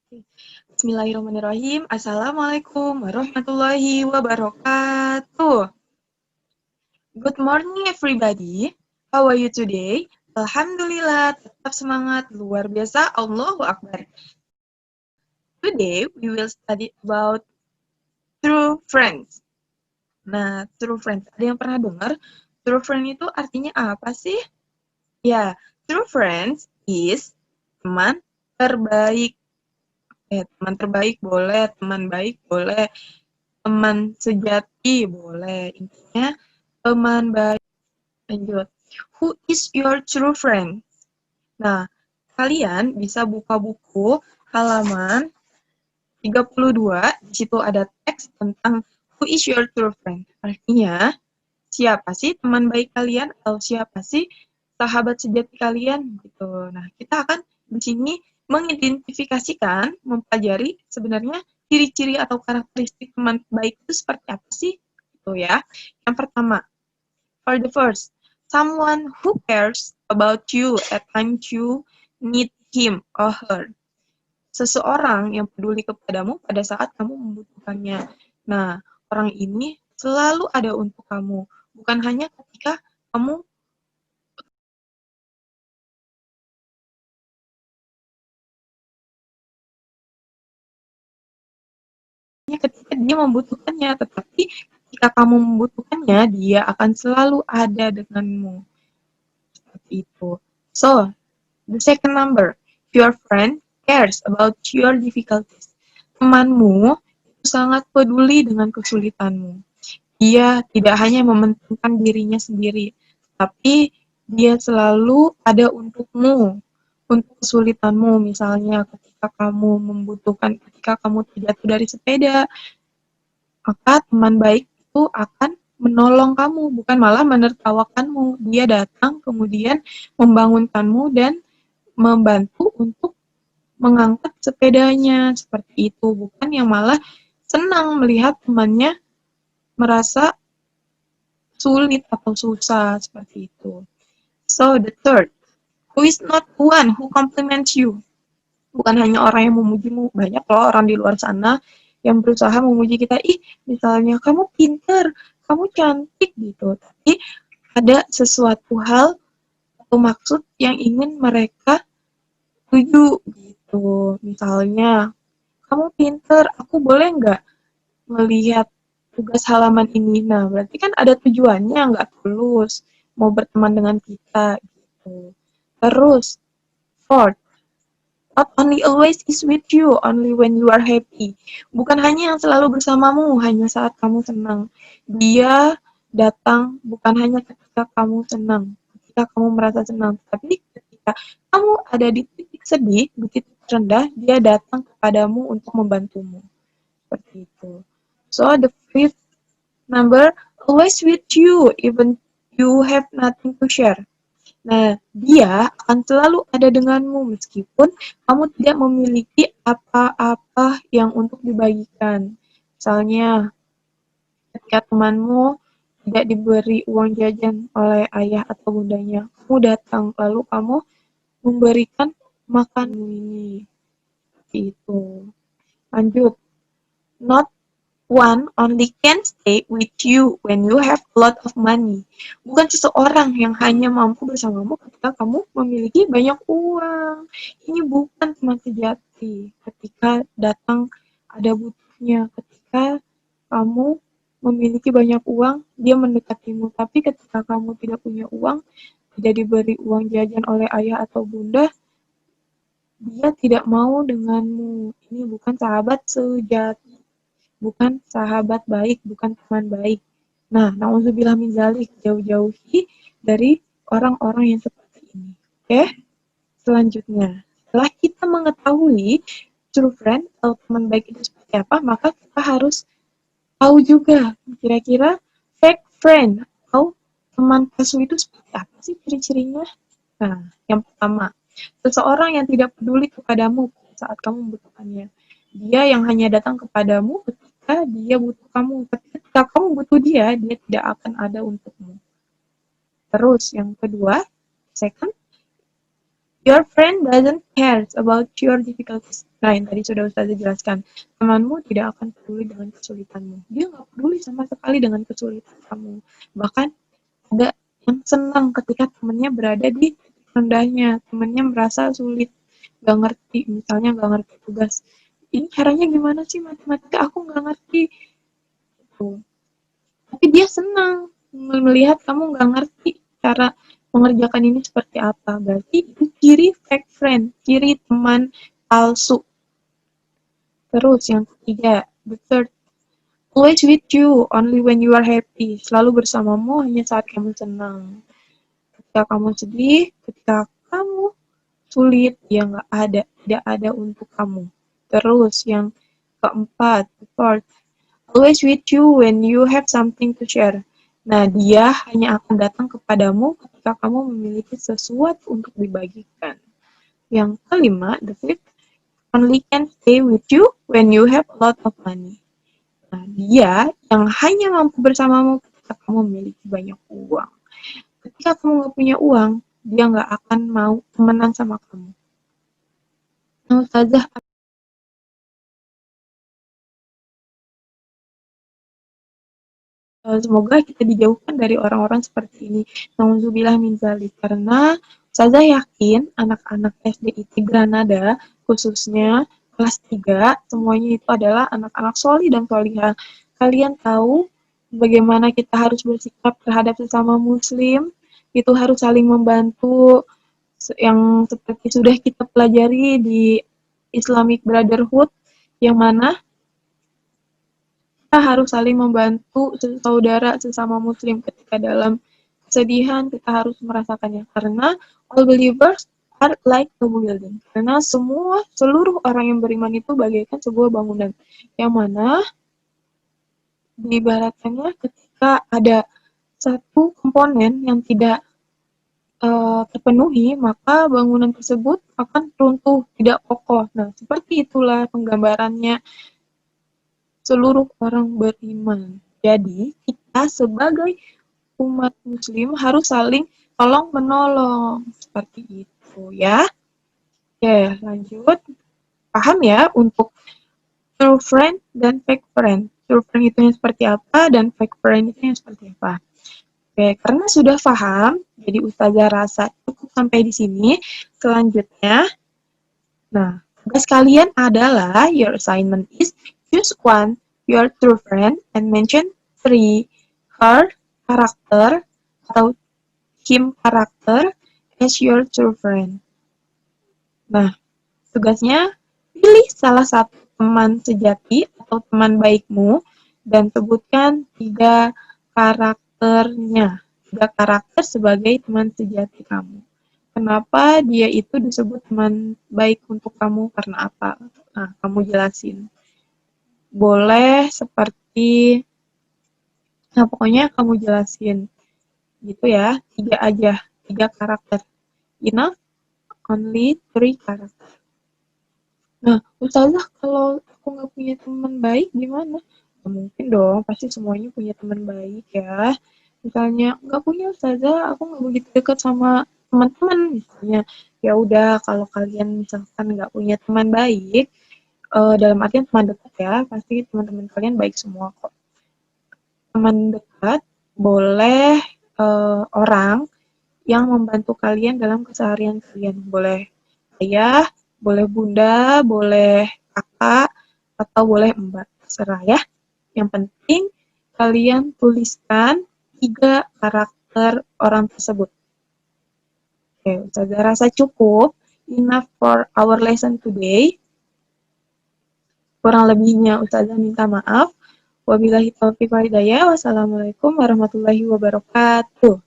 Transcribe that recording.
Bismillahirrahmanirrahim. Assalamualaikum warahmatullahi wabarakatuh. Good morning everybody. How are you today? Alhamdulillah, tetap semangat, luar biasa, Allahu Akbar. Today we will study about true friends. Nah, true friends, ada yang pernah dengar? True friend itu artinya apa sih? Ya, true friends is teman terbaik. Teman terbaik boleh, teman baik boleh, teman sejati boleh, intinya teman baik. Lanjut, who is your true friend? Nah, kalian bisa buka buku halaman 32, di situ ada teks tentang who is your true friend. Artinya, siapa sih teman baik kalian atau siapa sih sahabat sejati kalian gitu. Nah, kita akan di sini mengidentifikasikan, mempelajari sebenarnya ciri-ciri atau karakteristik teman baik itu seperti apa sih? Gitu ya. Yang pertama, for the first, someone who cares about you at times you need him or her. Seseorang yang peduli kepadamu pada saat kamu membutuhkannya. Nah, orang ini selalu ada untuk kamu, bukan hanya ketika kamu ketika dia membutuhkannya, tetapi ketika kamu membutuhkannya, dia akan selalu ada denganmu. Seperti itu. So, the second number, your friend cares about your difficulties. Temanmu itu sangat peduli dengan kesulitanmu. Dia tidak hanya mementingkan dirinya sendiri, tapi dia selalu ada untukmu, untuk kesulitanmu. Misalnya ketika kamu membutuhkan, ketika kamu terjatuh dari sepeda, maka teman baik itu akan menolong kamu, bukan malah menertawakanmu. Dia datang kemudian membangunkanmu dan membantu untuk mengangkat sepedanya, seperti itu. Bukan yang malah senang melihat temannya merasa sulit atau susah, seperti itu. So, the third, who is not one who compliments you. Bukan hanya orang yang memujimu, banyak loh orang di luar sana yang berusaha memuji kita, ih misalnya kamu pinter, kamu cantik gitu, tapi ada sesuatu hal atau maksud yang ingin mereka tuju gitu. Misalnya, kamu pinter, aku boleh nggak melihat tugas halaman ini? Nah, berarti kan ada tujuannya, nggak tulus mau berteman dengan kita gitu. Terus, fourth, not only always is with you, only when you are happy. Bukan hanya yang selalu bersamamu, hanya saat kamu senang. Dia datang bukan hanya ketika kamu senang, ketika kamu merasa senang, tapi ketika kamu ada di titik sedih, di titik rendah, dia datang kepadamu untuk membantumu. Seperti itu. So, the fifth number, always with you, even you have nothing to share. Nah, dia akan selalu ada denganmu meskipun kamu tidak memiliki apa-apa yang untuk dibagikan. Misalnya, ketika temanmu tidak diberi uang jajan oleh ayah atau bundanya, kamu datang lalu kamu memberikan makan ini. Seperti itu. Lanjut. Not one only can stay with you when you have a lot of money. Bukan seseorang yang hanya mampu bersamamu ketika kamu memiliki banyak uang. Ini bukan teman sejati. Ketika datang ada butuhnya, ketika kamu memiliki banyak uang, dia mendekatimu. Tapi ketika kamu tidak punya uang, tidak diberi uang jajan oleh ayah atau bunda, dia tidak mau denganmu. Ini bukan sahabat sejati. Bukan sahabat baik, bukan teman baik. Nah, na'udzubillah min dzalik, jauh-jauhi dari orang-orang yang seperti ini. Oke? Selanjutnya, setelah kita mengetahui true friend atau teman baik itu seperti apa, maka kita harus tahu juga kira-kira fake friend atau teman palsu itu seperti apa sih ciri-cirinya. Nah, yang pertama, seseorang yang tidak peduli kepadamu saat kamu membutuhkannya. Dia yang hanya datang kepadamu ketika dia butuh kamu. Tapi ketika kamu butuh dia, dia tidak akan ada untukmu. Terus yang kedua, second, your friend doesn't care about your difficulties. Nah, yang tadi sudah Ustazah jelaskan, temanmu tidak akan peduli dengan kesulitanmu. Dia nggak peduli sama sekali dengan kesulitan kamu. Bahkan ada yang senang ketika temannya berada di rendahnya, temannya merasa sulit, nggak ngerti, misalnya nggak ngerti tugas. Ini caranya gimana sih matematika? Aku nggak ngerti. Tuh. Tapi dia senang melihat kamu nggak ngerti cara mengerjakan ini seperti apa. Berarti itu ciri fake friend, ciri teman palsu. Terus yang ketiga, the third, always with you only when you are happy. Selalu bersamamu hanya saat kamu senang. Ketika kamu sedih, ketika kamu sulit, dia nggak ada, tidak ada untuk kamu. Terus yang keempat, the fourth, always with you when you have something to share. Nah, dia hanya akan datang kepadamu ketika kamu memiliki sesuatu untuk dibagikan. Yang kelima, the fifth, only can stay with you when you have a lot of money. Nah, dia yang hanya mampu bersamamu ketika kamu memiliki banyak uang. Ketika kamu nggak punya uang, dia nggak akan mau temenan sama kamu. Nah, Ustazah, semoga kita dijauhkan dari orang-orang seperti ini. Nauzubillah min dzalik. Karena Ustazah yakin anak-anak SDIT Granada, khususnya kelas 3, semuanya itu adalah anak-anak solih dan solihah. Kalian tahu bagaimana kita harus bersikap terhadap sesama muslim, itu harus saling membantu, yang seperti sudah kita pelajari di Islamic Brotherhood, yang mana kita harus saling membantu saudara sesama muslim ketika dalam kesedihan, kita harus merasakannya. Karena all believers are like a building. Karena seluruh orang yang beriman itu bagaikan sebuah bangunan. Yang mana diibaratkannya ketika ada satu komponen yang tidak terpenuhi, maka bangunan tersebut akan runtuh, tidak kokoh. Nah, seperti itulah penggambarannya seluruh orang beriman. Jadi, kita sebagai umat muslim harus saling tolong menolong. Seperti itu ya. Oke, lanjut. Paham ya untuk true friend dan fake friend. True friend itu yang seperti apa dan fake friend itu yang seperti apa. Oke, karena sudah paham, jadi Ustazah rasa cukup sampai di sini. Selanjutnya, nah, tugas kalian adalah your assignment is choose one your true friend and mention three her karakter atau him karakter as your true friend. Nah, tugasnya pilih salah satu teman sejati atau teman baikmu dan sebutkan 3 karakternya. 3 karakter sebagai teman sejati kamu. Kenapa dia itu disebut teman baik untuk kamu, karena apa? Nah, kamu jelasin. Boleh seperti, nah pokoknya kamu jelasin. Gitu ya, 3 aja, 3 karakter. Enough, only 3 karakter. Nah, Ustazah kalau aku nggak punya teman baik gimana? Nah, mungkin dong, pasti semuanya punya teman baik ya. Misalnya nggak punya Ustazah, aku nggak begitu dekat sama teman-teman misalnya. Ya udah, kalau kalian misalkan nggak punya teman baik, dalam artian teman dekat ya, pasti teman-teman kalian baik semua kok. Teman dekat boleh orang yang membantu kalian dalam keseharian kalian. Boleh ayah, boleh bunda, boleh kakak, atau boleh mbak. Terserah ya. Yang penting kalian tuliskan 3 karakter orang tersebut. Oke, Ustazah rasa cukup. Enough for our lesson today. Kurang lebihnya Ustazah minta maaf. Wabillahi taufiq wal hidayah. Wassalamualaikum warahmatullahi wabarakatuh.